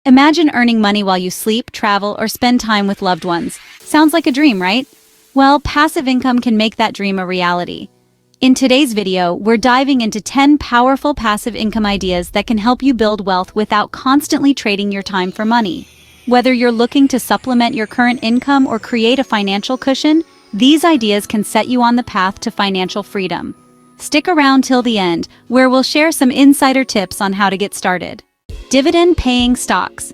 Imagine earning money while you sleep, travel, or spend time with loved ones. Sounds like a dream, right? Well, passive income can make that dream a reality. In today's video, we're diving into 10 powerful passive income ideas that can help you build wealth without constantly trading your time for money. Whether you're looking to supplement your current income or create a financial cushion, these ideas can set you on the path to financial freedom. Stick around till the end, where we'll share some insider tips on how to get started. Dividend-paying stocks.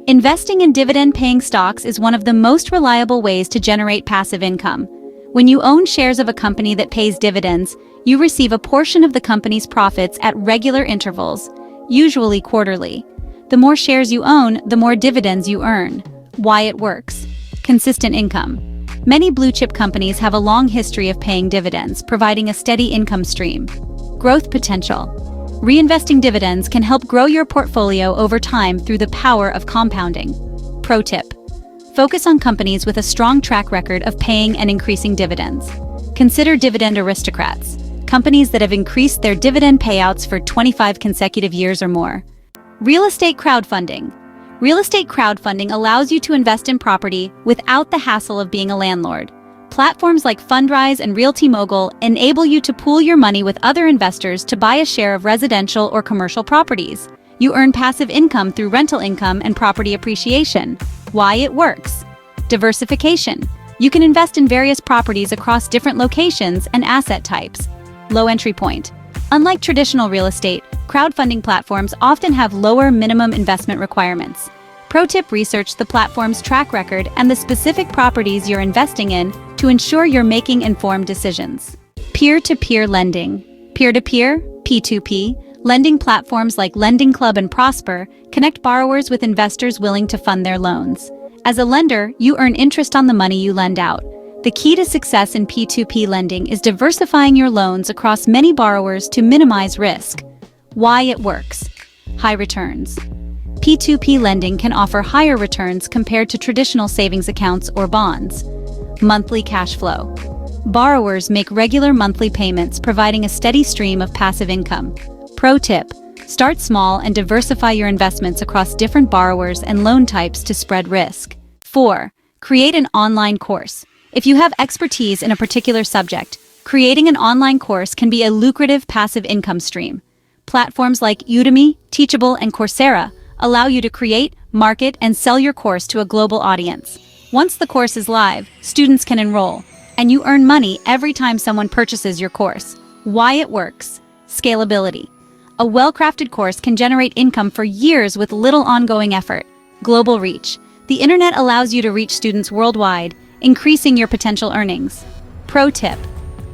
Investing in dividend-paying stocks is one of the most reliable ways to generate passive income. When you own shares of a company that pays dividends, you receive a portion of the company's profits at regular intervals, usually quarterly. The more shares you own, the more dividends you earn. Why it works. Consistent income. Many blue-chip companies have a long history of paying dividends, providing a steady income stream. Growth potential. Reinvesting dividends can help grow your portfolio over time through the power of compounding. Pro tip. Focus on companies with a strong track record of paying and increasing dividends. Consider dividend aristocrats, companies that have increased their dividend payouts for 25 consecutive years or more. Real estate crowdfunding. Real estate crowdfunding allows you to invest in property without the hassle of being a landlord. Platforms like Fundrise and Realty Mogul enable you to pool your money with other investors to buy a share of residential or commercial properties. You earn passive income through rental income and property appreciation. Why it works. Diversification. You can invest in various properties across different locations and asset types. Low entry point. Unlike traditional real estate, crowdfunding platforms often have lower minimum investment requirements. Pro tip: research the platform's track record and the specific properties you're investing in to ensure you're making informed decisions. Peer-to-peer lending. Peer-to-peer, P2P, lending platforms like Lending Club and Prosper connect borrowers with investors willing to fund their loans. As a lender, you earn interest on the money you lend out. The key to success in P2P lending is diversifying your loans across many borrowers to minimize risk. Why it works. High returns. P2P lending can offer higher returns compared to traditional savings accounts or bonds. Monthly cash flow. Borrowers make regular monthly payments, providing a steady stream of passive income. Pro tip: start small and diversify your investments across different borrowers and loan types to spread risk. 4. Create an online course. If you have expertise in a particular subject, creating an online course can be a lucrative passive income stream. Platforms like Udemy, Teachable, and Coursera allow you to create, market, and sell your course to a global audience. Once the course is live, students can enroll, and you earn money every time someone purchases your course. Why it works. Scalability. A well-crafted course can generate income for years with little ongoing effort. Global reach. The internet allows you to reach students worldwide, increasing your potential earnings. Pro tip: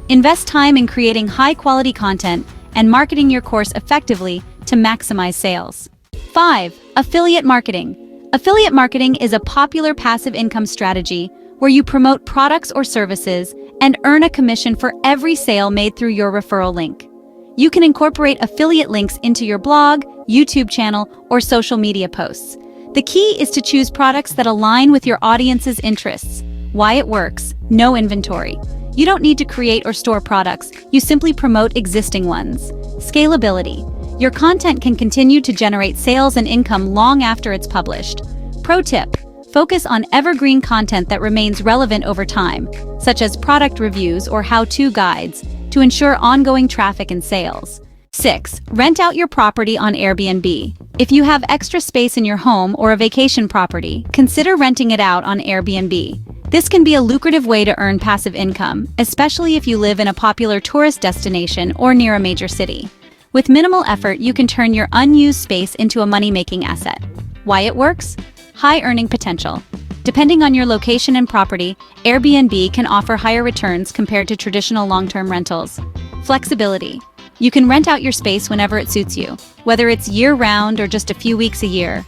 invest time in creating high-quality content and marketing your course effectively to maximize sales. 5. Affiliate marketing. Affiliate marketing is a popular passive income strategy where you promote products or services and earn a commission for every sale made through your referral link. You can incorporate affiliate links into your blog, YouTube channel, or social media posts. The key is to choose products that align with your audience's interests. Why it works. No inventory. You don't need to create or store products, you simply promote existing ones. Scalability. Your content can continue to generate sales and income long after it's published. Pro tip: focus on evergreen content that remains relevant over time, such as product reviews or how-to guides, to ensure ongoing traffic and sales. 6. Rent out your property on Airbnb. If you have extra space in your home or a vacation property, consider renting it out on Airbnb. This can be a lucrative way to earn passive income, especially if you live in a popular tourist destination or near a major city. With minimal effort, you can turn your unused space into a money-making asset. Why it works? High earning potential. Depending on your location and property, Airbnb can offer higher returns compared to traditional long-term rentals. Flexibility. You can rent out your space whenever it suits you, whether it's year-round or just a few weeks a year.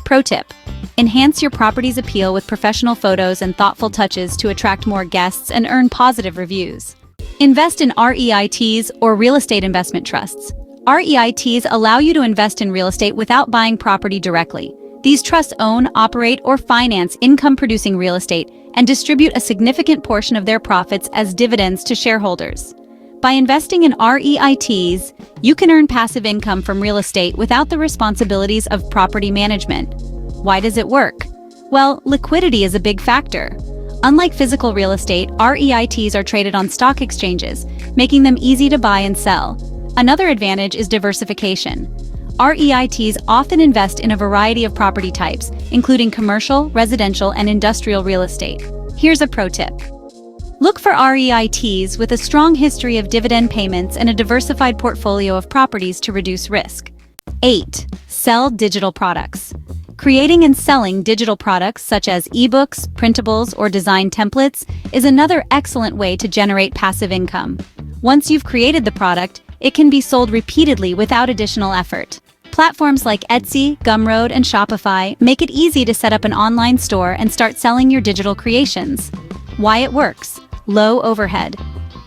Pro tip: enhance your property's appeal with professional photos and thoughtful touches to attract more guests and earn positive reviews. Invest in REITs or real estate investment trusts. REITs allow you to invest in real estate without buying property directly. These trusts own, operate, or finance income-producing real estate and distribute a significant portion of their profits as dividends to shareholders. By investing in REITs, you can earn passive income from real estate without the responsibilities of property management. Why does it work? Well, liquidity is a big factor. Unlike physical real estate, REITs are traded on stock exchanges, making them easy to buy and sell. Another advantage is diversification. REITs often invest in a variety of property types, including commercial, residential, and industrial real estate. Here's a pro tip. Look for REITs with a strong history of dividend payments and a diversified portfolio of properties to reduce risk. 8. Sell digital products. Creating and selling digital products such as ebooks, printables, or design templates is another excellent way to generate passive income. Once you've created the product, it can be sold repeatedly without additional effort. Platforms like Etsy, Gumroad, and Shopify make it easy to set up an online store and start selling your digital creations. Why it works: low overhead.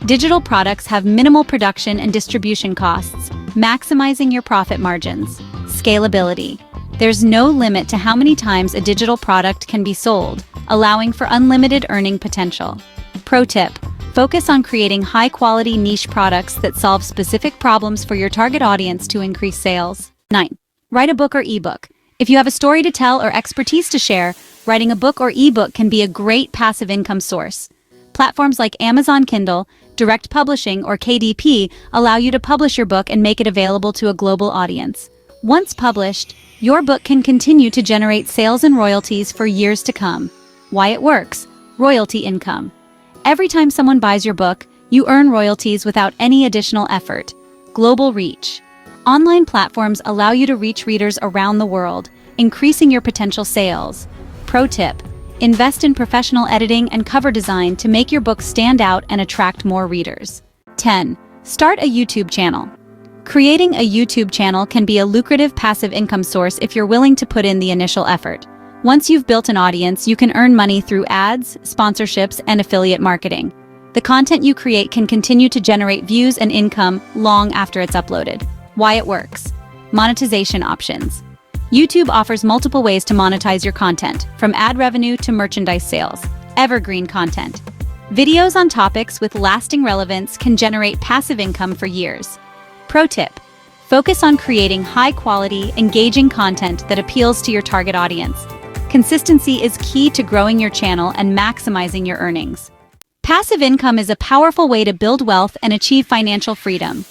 Digital products have minimal production and distribution costs, maximizing your profit margins. Scalability. There's no limit to how many times a digital product can be sold, allowing for unlimited earning potential. Pro tip: focus on creating high-quality niche products that solve specific problems for your target audience to increase sales. 9. Write a book or ebook. If you have a story to tell or expertise to share, writing a book or ebook can be a great passive income source. Platforms like Amazon Kindle, Direct Publishing, or KDP allow you to publish your book and make it available to a global audience. Once published, your book can continue to generate sales and royalties for years to come. Why it works: royalty income. Every time someone buys your book, you earn royalties without any additional effort. Global reach. Online platforms allow you to reach readers around the world, increasing your potential sales. Pro tip: invest in professional editing and cover design to make your book stand out and attract more readers. 10. Start a YouTube channel. Creating a YouTube channel can be a lucrative passive income source if you're willing to put in the initial effort. Once you've built an audience, you can earn money through ads, sponsorships, and affiliate marketing. The content you create can continue to generate views and income long after it's uploaded. Why it works: monetization options. YouTube offers multiple ways to monetize your content, from ad revenue to merchandise sales. Evergreen content. Videos on topics with lasting relevance can generate passive income for years. Pro tip: focus on creating high-quality, engaging content that appeals to your target audience. Consistency is key to growing your channel and maximizing your earnings. Passive income is a powerful way to build wealth and achieve financial freedom.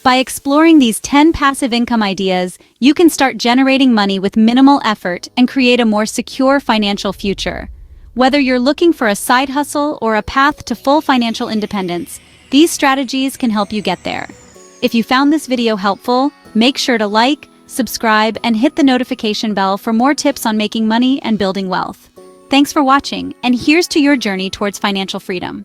By exploring these 10 passive income ideas, you can start generating money with minimal effort and create a more secure financial future. Whether you're looking for a side hustle or a path to full financial independence, these strategies can help you get there. If you found this video helpful, make sure to like, subscribe, and hit the notification bell for more tips on making money and building wealth. Thanks for watching, and here's to your journey towards financial freedom.